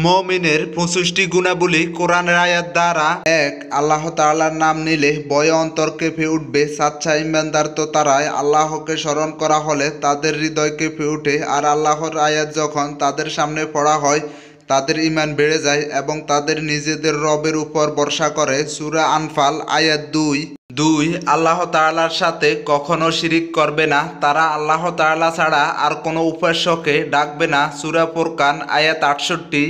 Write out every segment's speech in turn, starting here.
মুমিনের 65টি গুণাবলী কোরআনের আয়াত দ্বারা। ১. আল্লাহ তাআলার নাম নিলে ভয়ে অন্তর কেঁপে উঠবে। সাচ্চা ঈমানদার তো তারাই, আল্লাহকে স্মরণ করা হলে তাদের হৃদয় কেঁপে ওঠে, আর আল্লাহর আয়াত যখন তাদের সামনে পড়া হয় তাদের ঈমান বেড়ে যায় এবং তাদের নিজেদের রবের উপর ভরসা করে। সূরা আনফাল আয়াত ২। ২. আল্লাহ তাআলার সাথে কখনো শিরিক করবে না, তারা আল্লাহ তাআলা ছাড়া আর কোনো উপাস্যকে ডাকবে না। সূরা ফুরকান আয়াত ৬৮।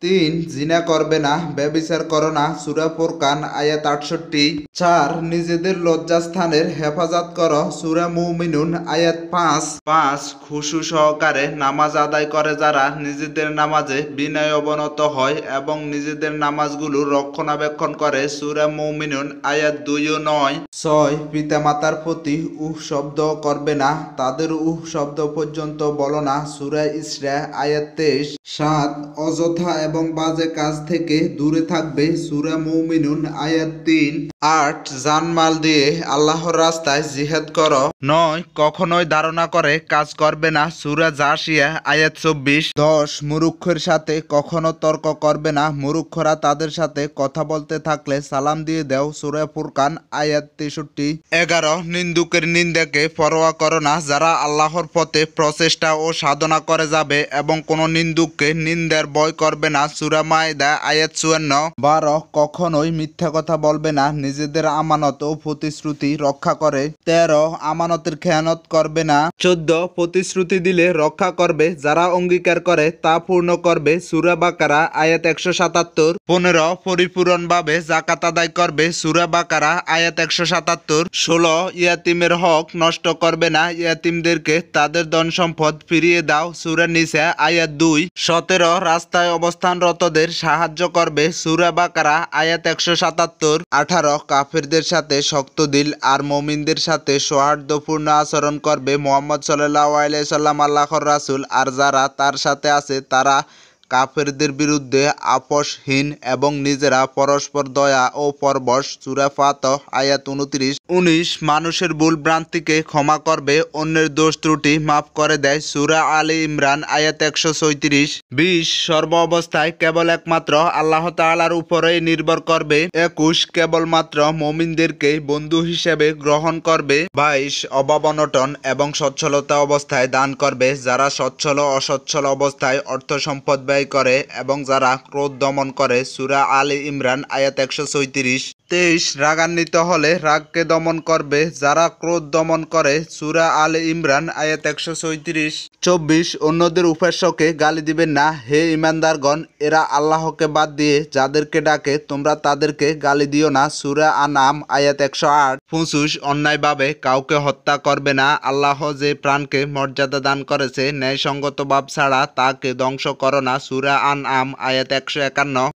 ৩. জিনা করবে না, ব্যভিচার করো না। সূরা ফুরকান আয়াত ৬৮। ৪. নিজেদের লজ্জাস্থানের হেফাজত করো। সূরা মুমিনুন আয়াত ৫। ৫. খুশু সহকারে নামাজ আদায় করে যারা নিজেদের নামাজে বিনয় অবনত হয় এবং নিজেদের নামাজগুলো রক্ষণাবেক্ষণ করে। সূরা মুমিনুন আয়াত ২ ও ৯। ৬. পিতামাতার প্রতি উহ শব্দ করবে না, তাদের উহ শব্দ পর্যন্ত বলো না। সূরা ইসরা আয়াত ২৩। ৭. অযথা এবং বাজে কাজ থেকে দূরে থাকবে। সূরা মুমিনুন আয়াত ৩। ৮. জানমাল দিয়ে আল্লাহর রাস্তায় জিহাদ করো। ৯. কখনোই ধারণা করে কাজ করবে না। সূরা জাসিয়া আয়াত ২৪। ১০. মুরুক্ষের সাথে কখনো তর্ক করবে না, মুরুক্ষরা তাদের সাথে কথা বলতে থাকলে সালাম দিয়ে দাও। সূরা ফুরকান আয়াত ৬৩। ১১. নিন্দুকের নিন্দাকে পরোয়া করো না, যারা আল্লাহর পথে প্রচেষ্টা ও সাধনা করে যাবে এবং কোনো নিন্দুককে নিন্দার ভয় করবে না। সূরা মাইদা আয়াত ৫৪। ১২. কখনোই মিথ্যা কথা বলবে না, নিজেদের আমানত ও প্রতিশ্রুতি রক্ষা করে। ১৩. আমানতের খেয়ানত করবে না। ১৪. প্রতিশ্রুতি দিলে রক্ষা করবে, যারা অঙ্গীকার করে তা পূর্ণ করবে। সূরা বাকারা আয়াত ১৭৭। ১৫. পরিপূরণভাবে যাকাত আদায় করবে। সূরা বাকারা আয়াত ১৭৭। ১৬. ইয়াতিমের হক নষ্ট করবে না, ইয়াতিমদেরকে তাদের ধন সম্পদ ফিরিয়ে দাও। সূরা নিসা আয়াত ২। ১৭. রাস্তায় অবস্থানরতদের সাহায্য করবে। সূরা বাকারা আয়াত ১৭৭। ১৮. কাফেরদের সাথে শক্ত দিল আর মুমিনদের সাথে সৌহার্দ্যপূর্ণ আচরণ করবে। মুহাম্মদ সাল্লাল্লাহু আলাইহি সাল্লাম আল্লাহর রাসূল, আর যারা তার সাথে আছে তারা কাফেরদের বিরুদ্ধে আপোষহীন এবং নিজেরা পরস্পর দয়া ও পরবশ। সূরা ফাতহ আয়াত ২৯। ১৯. মানুষের ভুল ভ্রান্তিকে ক্ষমা করবে, অন্যের দোষ ত্রুটি মাফ করে দেয়। সূরা আলে ইমরান আয়াত ১৩৬। ২০. সর্ব অবস্থায় কেবল একমাত্র আল্লাহ তাআলার উপরেই নির্ভর করবে। ২১. কেবলমাত্র মুমিনদেরকে বন্ধু হিসেবে গ্রহণ করবে। ২২. অভাব অনটন এবং সচ্ছলতা অবস্থায় দান করবে, যারা সচ্ছল অসচ্ছল অবস্থায় অর্থ সম্পদ ব্যয় করে এবং যারা ক্রোধ দমন করে। সূরা আলে ইমরান আয়াত ১৩৬। ২৩. রাগান্বিত হলে রাগকে দমন করবে, যারা ক্রোধ দমন করে। সূরা আলে ইমরান আয়াত ১৩৬। ২৪. অন্যদের উপাস্যকে গালি দিবেন না, হে ঈমানদারগণ, এরা আল্লাহকে বাদ দিয়ে যাদেরকে ডাকে তোমরা তাদেরকে গালি দিও না। সূরা আনাম আয়াত ১০৮। ২৫. অন্যায়ভাবে কাউকে হত্যা করবে না, আল্লাহ যে প্রাণকে মর্যাদা দান করেছে ন্যায়সঙ্গত ভাব ছাড়া তাকে ধ্বংস করো না। সূরা আনআম আয়াত ১৫১।